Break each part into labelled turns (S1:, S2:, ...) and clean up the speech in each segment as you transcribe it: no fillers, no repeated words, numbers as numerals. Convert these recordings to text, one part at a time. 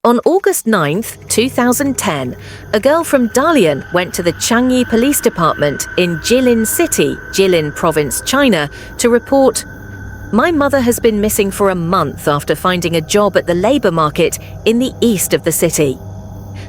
S1: On August 9th, 2010, a girl from Dalian went to the Changi Police Department in Jilin City, Jilin Province, China, to report, "My mother has been missing for a month after finding a job at the labour market in the east of the city."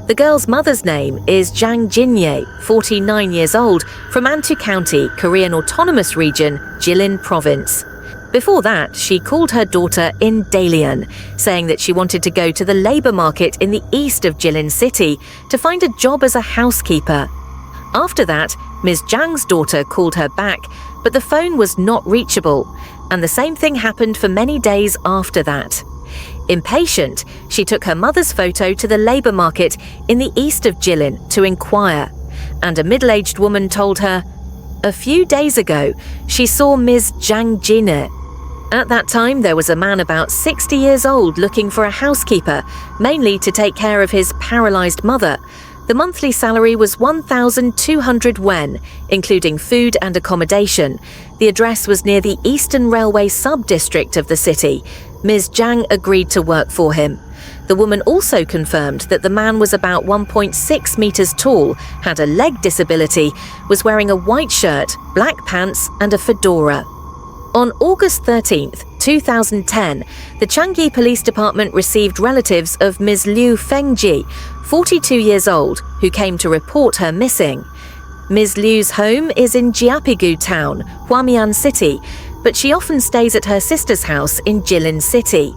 S1: The girl's mother's name is Jang Jinye, 49 years old, from Antu County, Korean Autonomous Region, Jilin Province. Before that, she called her daughter in Dalian, saying that she wanted to go to the labour market in the east of Jilin City to find a job as a housekeeper. After that, Ms. Jang's daughter called her back, but the phone was not reachable, and the same thing happened for many days after that. Impatient, she took her mother's photo to the labour market in the east of Jilin to inquire, and a middle-aged woman told her, "A few days ago, she saw Ms. Jang Jinye." At that time, there was a man about 60 years old looking for a housekeeper, mainly to take care of his paralysed mother. The monthly salary was 1,200 wen, including food and accommodation. The address was near the Eastern Railway sub-district of the city. Ms. Jang agreed to work for him. The woman also confirmed that the man was about 1.6 meters tall, had a leg disability, was wearing a white shirt, black pants, and a fedora. On August 13th, 2010, the Changi Police Department received relatives of Ms. Liu Fengji, 42 years old, who came to report her missing. Ms. Liu's home is in Jiapigu town, Huamian City, but she often stays at her sister's house in Jilin City.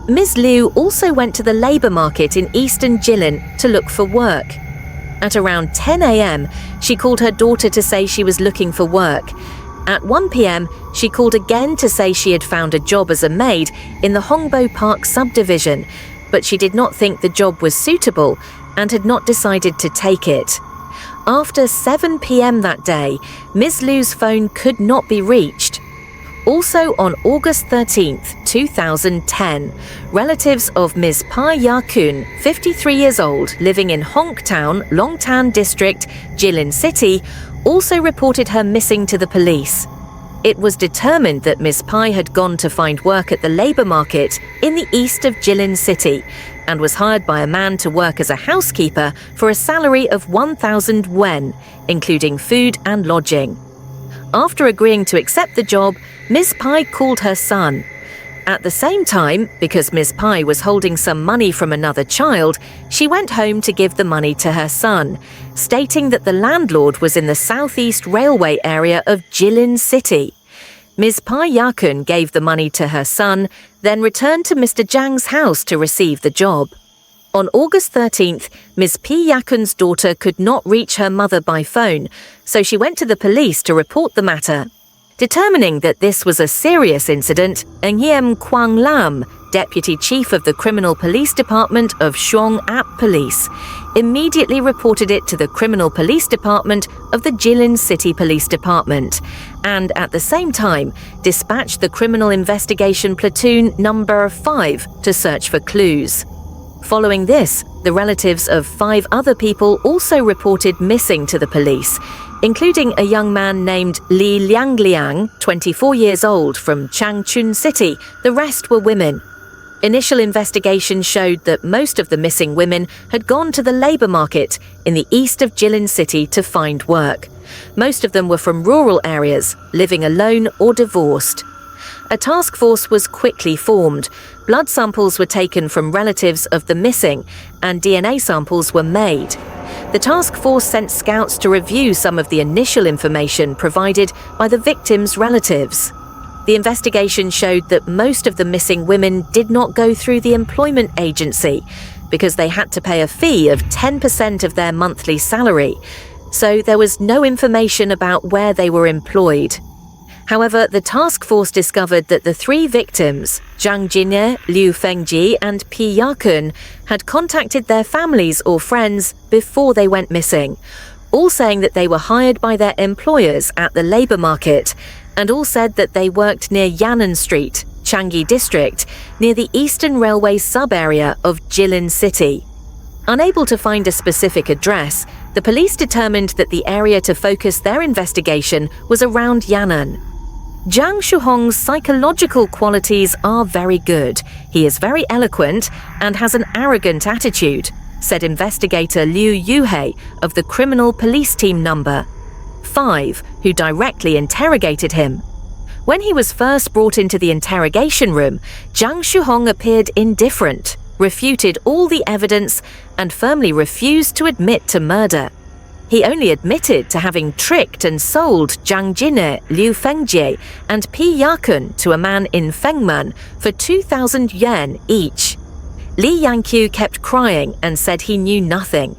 S1: Ms. Liu also went to the labour market in eastern Jilin to look for work. At around 10 a.m., she called her daughter to say she was looking for work. At 1 p.m., she called again to say she had found a job as a maid in the Hongbo Park subdivision, but she did not think the job was suitable and had not decided to take it. After 7 p.m. that day, Ms. Liu's phone could not be reached. Also on August 13th, 2010, relatives of Ms. Pa Ya-kun, 53 years old, living in Honktown, Longtan District, Jilin City, also reported her missing to the police. It was determined that Ms. Pai had gone to find work at the labour market in the east of Jilin City and was hired by a man to work as a housekeeper for a salary of 1,000 wen, including food and lodging. After agreeing to accept the job, Ms. Pai called her son. At the same time, because Ms. Pai was holding some money from another child, she went home to give the money to her son, stating that the landlord was in the southeast railway area of Jilin City. Ms. Pai Ya-kun gave the money to her son, then returned to Mr. Jang's house to receive the job. On August 13th, Ms. Pi Ya-kun's daughter could not reach her mother by phone, so she went to the police to report the matter. Determining that this was a serious incident, Nguyen Quang Lam, Deputy Chief of the Criminal Police Department of Shuang Ap Police, immediately reported it to the Criminal Police Department of the Jilin City Police Department, and at the same time dispatched the Criminal Investigation Platoon Number 5 to search for clues. Following this, the relatives of 5 other people also reported missing to the police, including a young man named Li Liangliang, 24 years old, from Changchun City. The rest were women. Initial investigation showed that most of the missing women had gone to the labour market in the east of Jilin City to find work. Most of them were from rural areas, living alone or divorced. A task force was quickly formed. Blood samples were taken from relatives of the missing, and DNA samples were made. The task force sent scouts to review some of the initial information provided by the victims' relatives. The investigation showed that most of the missing women did not go through the employment agency because they had to pay a fee of 10% of their monthly salary, so there was no information about where they were employed. However, the task force discovered that the 3 victims, Jang Jinye, Liu Fengji, and Pi Ya-kun, had contacted their families or friends before they went missing, all saying that they were hired by their employers at the labour market, and all said that they worked near Yan'an Street, Changi District, near the Eastern Railway sub-area of Jilin City. Unable to find a specific address, the police determined that the area to focus their investigation was around Yan'an. Zhang Shuhong's psychological qualities are very good. He is very eloquent and has an arrogant attitude, said investigator Liu Yuhei of the Criminal Police Team No. 5, who directly interrogated him. When he was first brought into the interrogation room, Zhang Shuhong appeared indifferent, refuted all the evidence, and firmly refused to admit to murder. He only admitted to having tricked and sold Zhang Jinne, Liu Fengjie, and Pi Yakun to a man in Fengmen for 2,000 yuan each. Li Yanqiu kept crying and said he knew nothing.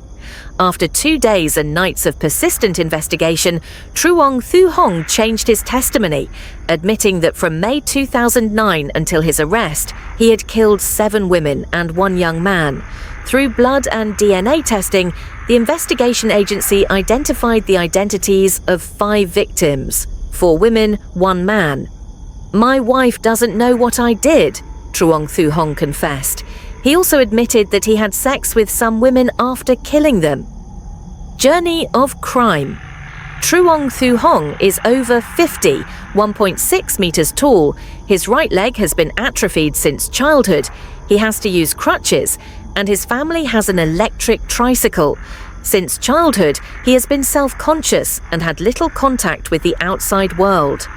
S1: After 2 days and nights of persistent investigation, Truong Thu Hong changed his testimony, admitting that from May 2009 until his arrest, he had killed 7 women and 1 young man. Through blood and DNA testing, the investigation agency identified the identities of 5 victims, 4 women, 1 man. "My wife doesn't know what I did," Truong Thu Hong confessed. He also admitted that he had sex with some women after killing them. Journey of crime. Truong Thu Hong is over 50, 1.6 meters tall. His right leg has been atrophied since childhood. He has to use crutches, and his family has an electric tricycle. Since childhood, he has been self-conscious and had little contact with the outside world.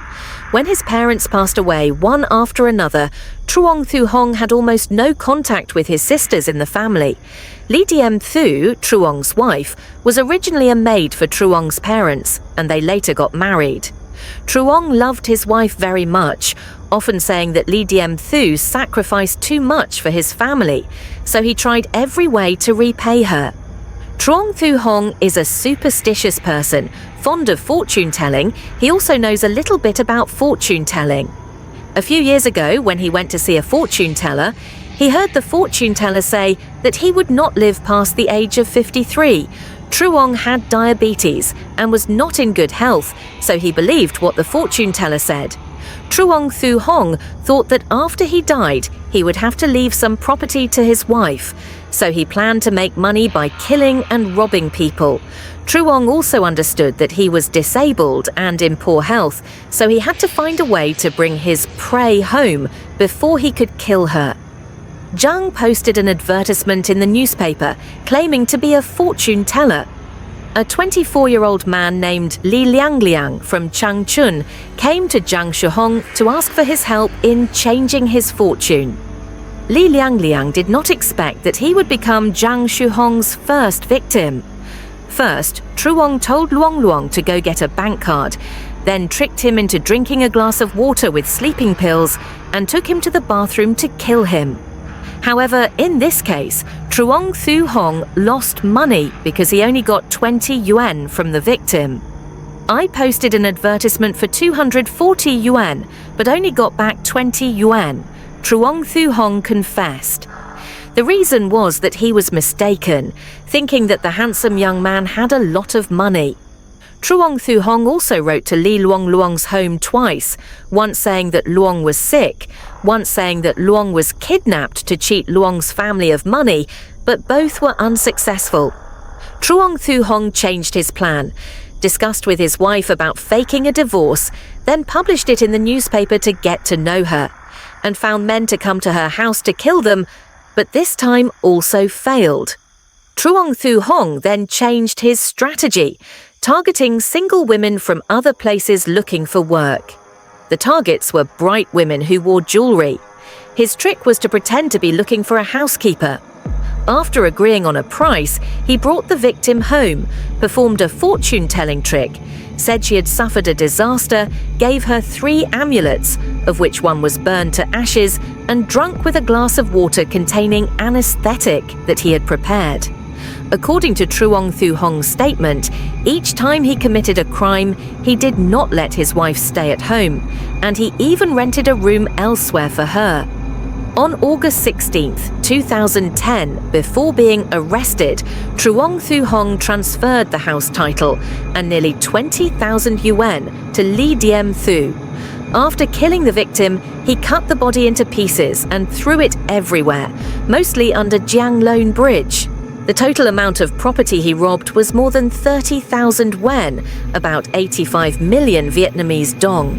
S1: When his parents passed away one after another, Truong Thu Hong had almost no contact with his sisters in the family. Li Diem Thu, Truong's wife, was originally a maid for Truong's parents, and they later got married. Truong loved his wife very much, often saying that Li Diem Thu sacrificed too much for his family, so he tried every way to repay her. Truong Thu Hong is a superstitious person, fond of fortune-telling. He also knows a little bit about fortune-telling. A few years ago, when he went to see a fortune-teller, he heard the fortune-teller say that he would not live past the age of 53. Truong had diabetes and was not in good health, so he believed what the fortune-teller said. Truong Thu Hong thought that after he died, he would have to leave some property to his wife, so he planned to make money by killing and robbing people. Truong also understood that he was disabled and in poor health, so he had to find a way to bring his prey home before he could kill her. Zhang posted an advertisement in the newspaper claiming to be a fortune teller. A 24-year-old man named Li Liangliang from Changchun came to Zhang Shuhong to ask for his help in changing his fortune. Li Liangliang did not expect that he would become Zhang Shuhong's first victim. First, Truong told Luong Luong to go get a bank card, then tricked him into drinking a glass of water with sleeping pills and took him to the bathroom to kill him. However, in this case, Truong Thu Hong lost money because he only got 20 yuan from the victim. "I posted an advertisement for 240 yuan, but only got back 20 yuan, Truong Thu Hong confessed. The reason was that he was mistaken, thinking that the handsome young man had a lot of money. Truong Thu Hong also wrote to Li Luong Luong's home twice, once saying that Luong was sick, once saying that Luong was kidnapped to cheat Luong's family of money, but both were unsuccessful. Truong Thu Hong changed his plan, discussed with his wife about faking a divorce, then published it in the newspaper to get to know her, and found men to come to her house to kill them, but this time also failed. Truong Thu Hong then changed his strategy, targeting single women from other places looking for work. The targets were bright women who wore jewelry. His trick was to pretend to be looking for a housekeeper. After agreeing on a price, he brought the victim home, performed a fortune-telling trick, said she had suffered a disaster, gave her 3 amulets, of which one was burned to ashes, and drunk with a glass of water containing anesthetic that he had prepared. According to Truong Thu Hong's statement, each time he committed a crime, he did not let his wife stay at home, and he even rented a room elsewhere for her. On August 16, 2010, before being arrested, Truong Thu Hong transferred the house title and nearly 20,000 yuan to Li Diem Thu. After killing the victim, he cut the body into pieces and threw it everywhere, mostly under Jianglong Bridge. The total amount of property he robbed was more than 30,000 yuan, about 85 million Vietnamese dong.